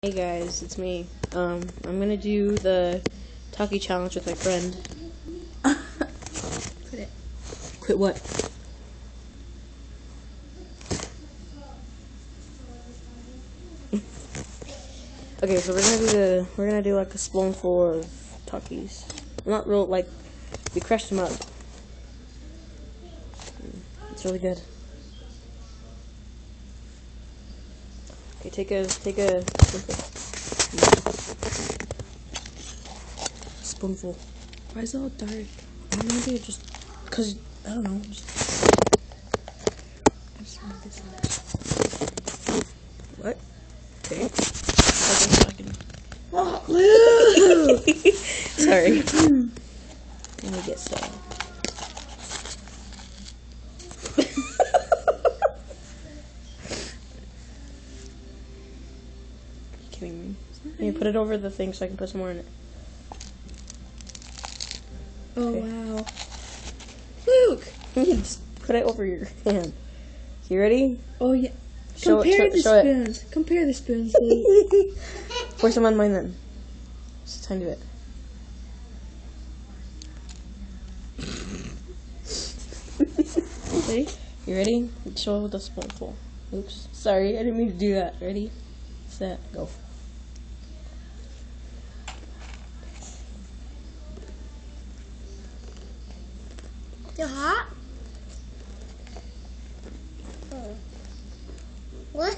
Hey guys, it's me. I'm gonna do the Taki challenge with my friend. Quit it. Quit what? Okay, so we're gonna do like a spoonful of Takis. Not real, like we crushed them up. It's really good. Okay, take a spoonful. Why is it all dark? Maybe just cause I don't know. Just move this What? Okay. out. Sorry. Let me get started. You kidding me? Can you put it over the thing so I can put some more in it? Oh Okay. wow. Luke! You just put it over your hand. You ready? Oh yeah. Show Compare the show it. spoons. Compare the spoons, Luke. Pour some on mine then. It's time to do it. Ready? You ready? Show with a spoonful. Oops. Sorry, I didn't mean to do that. Ready? Set, go. You're hot? What?